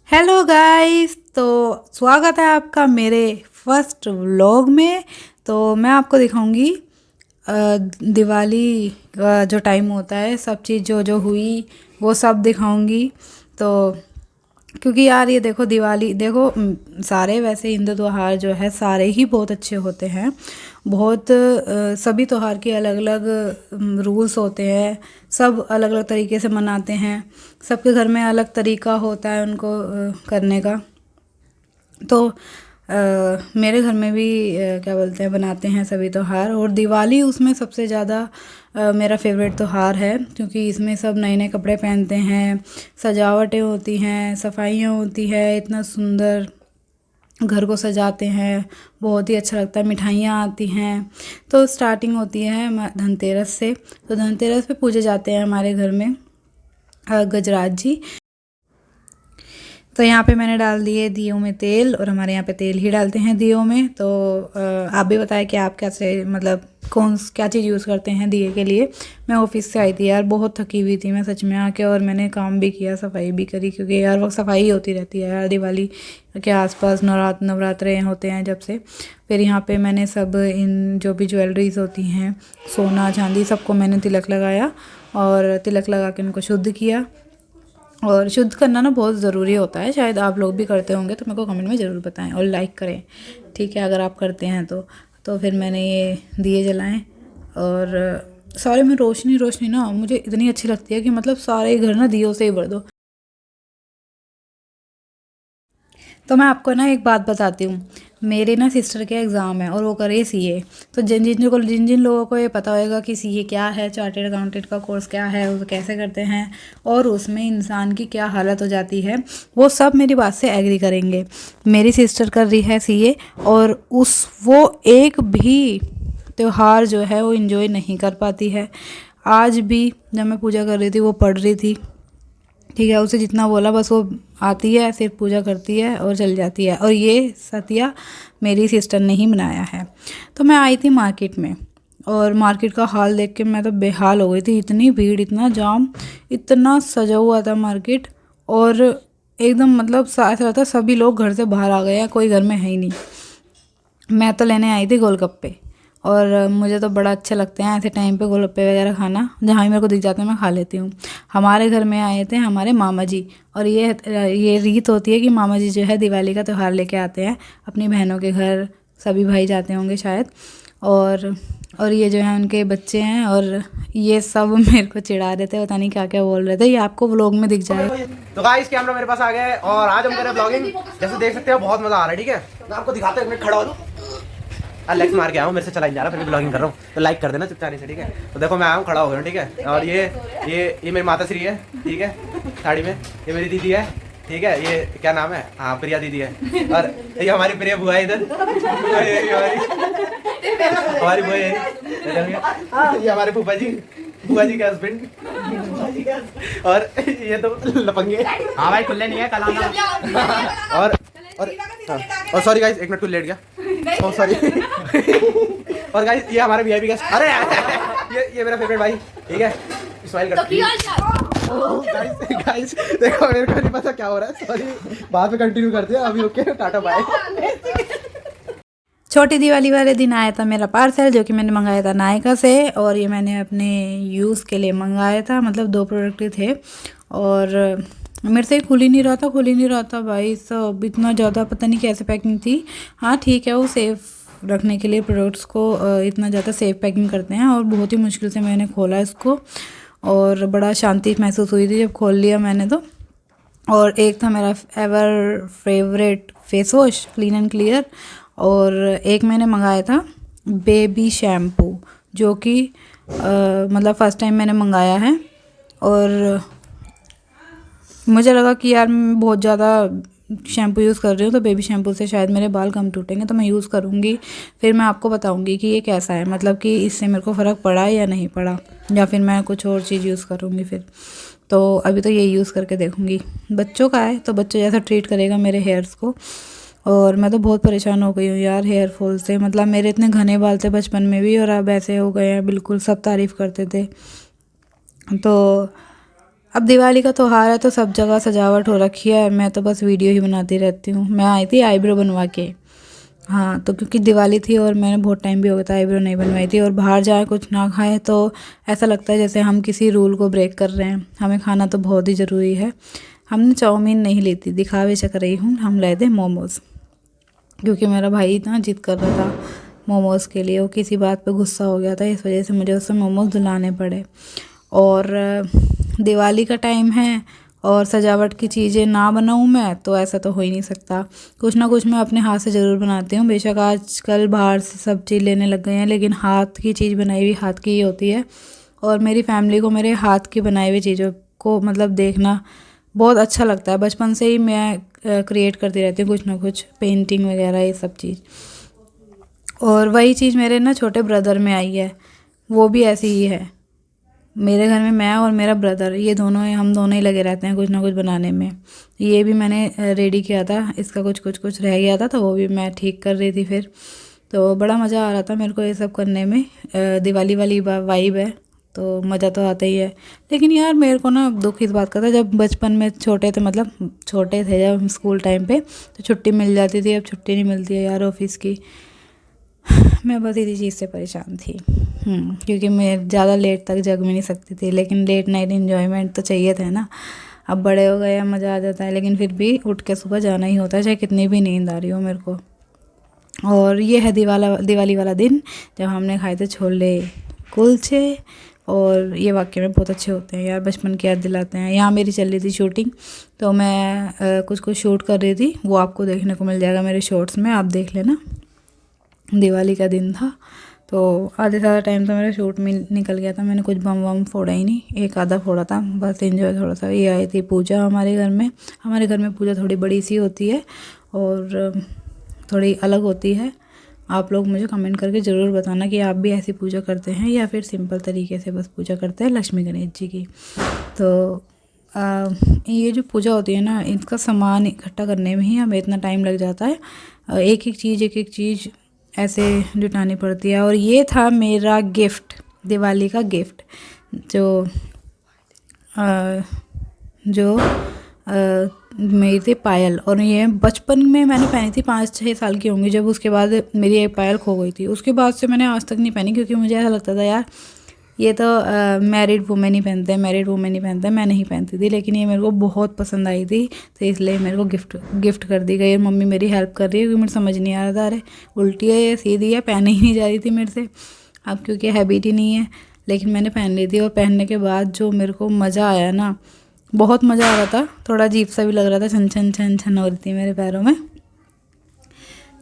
Hello guys. तो स्वागत है आपका मेरे फर्स्ट व्लॉग में। तो मैं आपको दिखाऊंगी दिवाली का जो टाइम होता है, सब चीज़ जो जो हुई वो सब दिखाऊंगी। तो क्योंकि यार ये देखो, दिवाली देखो, सारे वैसे हिंदू त्योहार जो है सारे ही बहुत अच्छे होते हैं। बहुत सभी त्योहार के अलग अलग रूल्स होते हैं, सब अलग अलग तरीके से मनाते हैं। सबके घर में अलग तरीका होता है उनको करने का। तो मेरे घर में भी क्या बोलते हैं, बनाते हैं सभी त्योहार, और दिवाली उसमें सबसे ज़्यादा मेरा फेवरेट त्योहार है, क्योंकि इसमें सब नए नए कपड़े पहनते हैं, सजावटें होती हैं, सफाइयाँ होती है, इतना सुंदर घर को सजाते हैं, बहुत ही अच्छा लगता है, मिठाइयाँ आती हैं। तो स्टार्टिंग होती है धनतेरस से। तो धनतेरस पे पूजे जाते हैं हमारे घर में गजराज जी। तो यहाँ पे मैंने डाल दिए दियों में तेल, और हमारे यहाँ पे तेल ही डालते हैं दियों में। तो आप भी बताएं कि आप कैसे, मतलब क्या चीज़ यूज़ करते हैं दिए के लिए। मैं ऑफिस से आई थी यार, बहुत थकी हुई थी मैं सच में आके, और मैंने काम भी किया, सफाई भी करी, क्योंकि यार वो सफाई होती रहती है यार दिवाली के आसपास। नवरात्रे होते हैं जब से। फिर यहाँ पे मैंने सब इन जो भी ज्वेलरीज होती हैं, सोना चांदी, सबको मैंने तिलक लगाया, और तिलक लगा के उनको शुद्ध किया। और शुद्ध करना ना बहुत ज़रूरी होता है, शायद आप लोग भी करते होंगे, तो मेरे को कमेंट में ज़रूर बताएं और लाइक करें, ठीक है, अगर आप करते हैं तो फिर मैंने ये दिए जलाएं। और सारे में रोशनी रोशनी ना मुझे इतनी अच्छी लगती है कि मतलब सारे घर ना दियों से ही भर दो। तो मैं आपको ना एक बात बताती हूँ। मेरे ना सिस्टर के एग्ज़ाम है और वो करे सीए। तो जिन जिन लोगों को ये पता होएगा कि सीए क्या है, चार्टेड अकाउंटेंट का कोर्स क्या है, वो कैसे करते हैं, और उसमें इंसान की क्या हालत हो जाती है, वो सब मेरी बात से एग्री करेंगे। मेरी सिस्टर कर रही है सीए, और वो एक भी त्यौहार जो है वो इन्जॉय नहीं कर पाती है। आज भी जब मैं पूजा कर रही थी, वो पढ़ रही थी, ठीक है, उसे जितना बोला बस वो आती है, सिर्फ पूजा करती है और चल जाती है। और ये सतिया मेरी सिस्टर ने ही बनाया है। तो मैं आई थी मार्केट में, और मार्केट का हाल देख के मैं तो बेहाल हो गई थी। इतनी भीड़, इतना जाम, इतना सजा हुआ था मार्केट, और एकदम मतलब ऐसा लगता सभी लोग घर से बाहर आ गए हैं, कोई घर में है ही नहीं। मैं तो लेने आई थी गोलगप्पे, और मुझे तो बड़ा अच्छा लगते हैं ऐसे टाइम पे गोलगप्पे वगैरह खाना। जहाँ भी मेरे को दिख जाते हैं मैं खा लेती हूँ। हमारे घर में आए थे हमारे मामा जी, और ये रीत होती है कि मामा जी जो है दिवाली का त्यौहार लेके आते हैं अपनी बहनों के घर। सभी भाई जाते होंगे शायद। और ये जो है उनके बच्चे हैं, और ये सब मेरे को चिढ़ा रहे थे, पता नहीं क्या क्या बोल रहे थे। ये आपको व्लॉग में दिख जाएगा। तो गाइस कैमरा मेरे पास आ गया है, और आज हम कर रहे हैं ब्लॉगिंग। जैसे देख सकते हो बहुत मजा आ रहा है, ठीक है। मैं आपको दिखाता हूँ, एक मिनट खड़ा हो जाओ। लाइक मार के आया हूँ, मेरे से चला नहीं जा रहा, फिर भी ब्लॉगिंग कर रहा हूँ, तो लाइक कर देना चुपचाप से, ठीक है। तो देखो मैं आया हूँ, खड़ा हो गया, ठीक है। और ये मेरी माता श्री है, ठीक है, साड़ी में। ये मेरी दीदी है, ठीक है। ये क्या नाम है, हाँ प्रिया दीदी है। और ये हमारी प्रिया बुआ है इधर, हमारी बुआ है। ये हमारे फूफा जी के हस्बैंड, और ये तो लपंगे। हाँ भाई खुले नहीं है कल आना। और सॉरी गाइस, एक मिनट कुछ लेट गया, ओह सॉरी। और गाइस ये हमारे वीआईपी गेस्ट, अरे ये मेरा फेवरेट भाई, ठीक है, स्माइल करते हैं। गाइस देखो मेरे को नहीं पता क्या हो रहा है, सॉरी, बाद में कंटिन्यू करते हैं, अभी ओके, टाटा बाय। छोटी दिवाली वाले दिन आया था मेरा पार्सल, जो कि मैंने मंगाया था नायका से, और ये मैंने अपने यूज़ के लिए मंगाया था। मतलब 2 प्रोडक्ट ही थे, और मेरे से खुल ही नहीं रहा था भाई सब, इतना ज़्यादा पता नहीं कैसे पैकिंग थी। हाँ ठीक है, वो सेफ़ रखने के लिए प्रोडक्ट्स को इतना ज़्यादा सेफ़ पैकिंग करते हैं, और बहुत ही मुश्किल से मैंने खोला इसको, और बड़ा शांति महसूस हुई थी जब खोल लिया मैंने तो। और एक था मेरा ever favourite face wash, clean and clear, और एक मैंने मंगाया था बेबी शैम्पू, जो कि मतलब फ़र्स्ट टाइम मैंने मंगाया है। और मुझे लगा कि यार मैं बहुत ज़्यादा शैम्पू यूज़ कर रही हूँ, तो बेबी शैम्पू से शायद मेरे बाल कम टूटेंगे, तो मैं यूज़ करूँगी, फिर मैं आपको बताऊँगी कि ये कैसा है, मतलब कि इससे मेरे को फ़र्क पड़ा या नहीं पड़ा, या फिर मैं कुछ और चीज़ यूज़ करूँगी फिर। तो अभी तो ये यूज़ करके देखूँगी। बच्चों का है तो बच्चों जैसा ट्रीट करेगा मेरे हेयर्स को। और मैं तो बहुत परेशान हो गई हूँ यार हेयर फॉल से, मतलब मेरे इतने घने बाल थे बचपन में भी, और अब ऐसे हो गए हैं बिल्कुल, सब तारीफ़ करते थे। तो अब दिवाली का त्योहार है तो सब जगह सजावट हो रखी है, मैं तो बस वीडियो ही बनाती रहती हूँ। मैं आई थी आईब्रो बनवा के, हाँ, तो क्योंकि दिवाली थी और मैंने बहुत टाइम भी हो गया था आईब्रो नहीं बनवाई थी। और बाहर जाए कुछ ना खाए तो ऐसा लगता है जैसे हम किसी रूल को ब्रेक कर रहे हैं। हमें खाना तो बहुत ही ज़रूरी है। हमने चाउमीन नहीं ली थी, दिखावे चक रही हूँ, हम लाए थे मोमोज़, क्योंकि मेरा भाई इतना जिद कर रहा था मोमोज़ के लिए। वो किसी बात पे गुस्सा हो गया था, इस वजह से मुझे उससे मोमोज़ दिलाने पड़े। और दिवाली का टाइम है और सजावट की चीज़ें ना बनाऊँ मैं तो ऐसा तो हो ही नहीं सकता। कुछ ना कुछ मैं अपने हाथ से ज़रूर बनाती हूँ। बेशक आजकल बाहर से सब चीज़ लेने लग गए हैं, लेकिन हाथ की चीज़ बनाई हुई हाथ की ही होती है। और मेरी फैमिली को मेरे हाथ की बनाई हुई चीज़ों को मतलब देखना बहुत अच्छा लगता है। बचपन से ही मैं क्रिएट करती रहती हूँ कुछ ना कुछ, पेंटिंग वगैरह ये सब चीज़। और वही चीज़ मेरे ना छोटे ब्रदर में आई है, वो भी ऐसी ही है। मेरे घर में मैं और मेरा ब्रदर, ये दोनों हम दोनों ही लगे रहते हैं कुछ ना कुछ बनाने में। ये भी मैंने रेडी किया था, इसका कुछ रह गया था तो वो भी मैं ठीक कर रही थी फिर। तो बड़ा मज़ा आ रहा था मेरे को ये सब करने में। दिवाली वाली वाइब है तो मज़ा तो आता ही है। लेकिन यार मेरे को ना दुख इस बात का था, जब बचपन में छोटे थे, मतलब छोटे थे जब स्कूल टाइम पे, तो छुट्टी मिल जाती थी। अब छुट्टी नहीं मिलती है यार ऑफिस की। मैं बस इसी चीज़ से परेशान थी, क्योंकि मैं ज़्यादा लेट तक जग भी नहीं सकती थी। लेकिन लेट नाइट एन्जॉयमेंट तो चाहिए था ना। अब बड़े हो गए, मज़ा आ जाता है, लेकिन फिर भी उठ के सुबह जाना ही होता है, चाहे कितनी भी नींद आ रही हो मेरे को। और ये है दिवाली वाला दिन जब हमने खाए थे छोले कुलचे। और ये वाकई में बहुत अच्छे होते हैं यार, बचपन की याद दिलाते हैं। यहाँ मेरी चल रही थी शूटिंग, तो मैं कुछ शूट कर रही थी, वो आपको देखने को मिल जाएगा मेरे शॉर्ट्स में, आप देख लेना। दिवाली का दिन था तो आधे ज़्यादा टाइम तो मेरा शूट में निकल गया था। मैंने कुछ बम वम फोड़ा ही नहीं, एक आधा फोड़ा था बस, एंजॉय थोड़ा सा। ये आई थी पूजा हमारे घर में पूजा थोड़ी बड़ी सी होती है और थोड़ी अलग होती है। आप लोग मुझे कमेंट करके ज़रूर बताना कि आप भी ऐसी पूजा करते हैं या फिर सिंपल तरीके से बस पूजा करते हैं लक्ष्मी गणेश जी की। तो ये जो पूजा होती है ना, इसका सामान इकट्ठा करने में ही हमें इतना टाइम लग जाता है। एक एक चीज़ ऐसे जुटानी पड़ती है। और ये था मेरा गिफ्ट, दिवाली का गिफ्ट, जो मेरी थी पायल। और ये बचपन में मैंने पहनी थी, 5-6 साल की होंगी जब। उसके बाद मेरी एक पायल खो गई थी, उसके बाद से मैंने आज तक नहीं पहनी, क्योंकि मुझे ऐसा लगता था यार ये तो मैरिड वुमेन ही पहनते हैं, मैं नहीं पहनती थी। लेकिन ये मेरे को बहुत पसंद आई थी, तो इसलिए मेरे को गिफ्ट कर दी गई। मम्मी मेरी हेल्प कर रही है, क्योंकि मुझे समझ नहीं आ रहा था, अरे उल्टी है या सीधी है, पहने ही नहीं जा रही थी मेरे से। अब क्योंकि हैबिट ही नहीं है, लेकिन मैंने पहन ली थी। और पहनने के बाद जो मेरे को मज़ा आया ना, बहुत मज़ा आ रहा था। थोड़ा अजीब सा भी लग रहा था, छन छन हो रही थी मेरे पैरों में।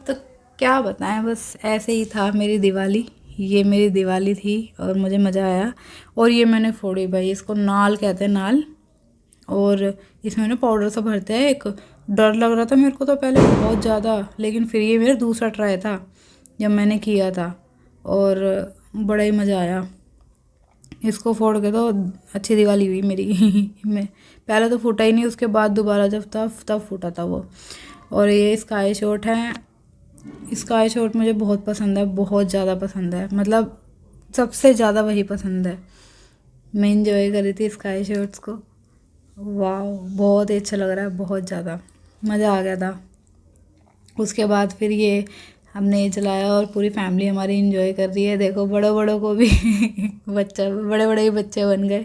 तो क्या बताएं, बस ऐसे ही था मेरी दिवाली। ये मेरी दिवाली थी और मुझे मज़ा आया। और ये मैंने फोड़ी भाई, इसको नाल कहते हैं, नाल। और इसमें ना पाउडर सा भरते हैं। एक डर लग रहा था मेरे को तो पहले बहुत ज़्यादा, लेकिन फिर ये मेरा दूसरा ट्राई था जब मैंने किया था, और बड़ा ही मज़ा आया। इसको फोड़ के तो अच्छी दिवाली हुई मेरी मैं पहले तो फूटा ही नहीं, उसके बाद दोबारा जब तब फूटा था वो। और ये स्काई शॉट है, स्काई शॉट मुझे बहुत पसंद है, बहुत ज़्यादा पसंद है, मतलब सबसे ज़्यादा वही पसंद है। मैं इंजॉय कर रही थी स्काई शॉट्स को। वाह, बहुत ही अच्छा लग रहा है, बहुत ज़्यादा मज़ा आ गया था। उसके बाद फिर ये हमने ये चलाया और पूरी फैमिली हमारी इंजॉय कर रही है। देखो बड़ों को भी बड़े ही बच्चे बन गए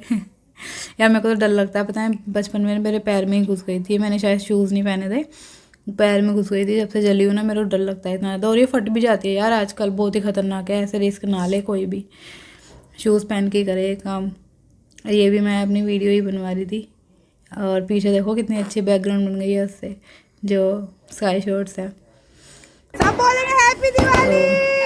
यार मेरे को तो डर लगता है, पता है बचपन में मेरे पैर में ही घुस गई थी। मैंने शायद शूज़ नहीं पहने थे, पैर में घुस गई थी। जब से जली हूँ ना, मेरे को डर लगता है इतना ज़्यादा। और ये फट भी जाती है यार आजकल, बहुत ही ख़तरनाक है, ऐसे रिस्क ना ले कोई भी, शूज़ पहन के करे ये काम। ये भी मैं अपनी वीडियो ही बनवा रही थी। और पीछे देखो कितनी अच्छी बैकग्राउंड बन गई है उससे, जो स्काई शॉट्स है। सब बोलेंगे हैप्पी दिवाली।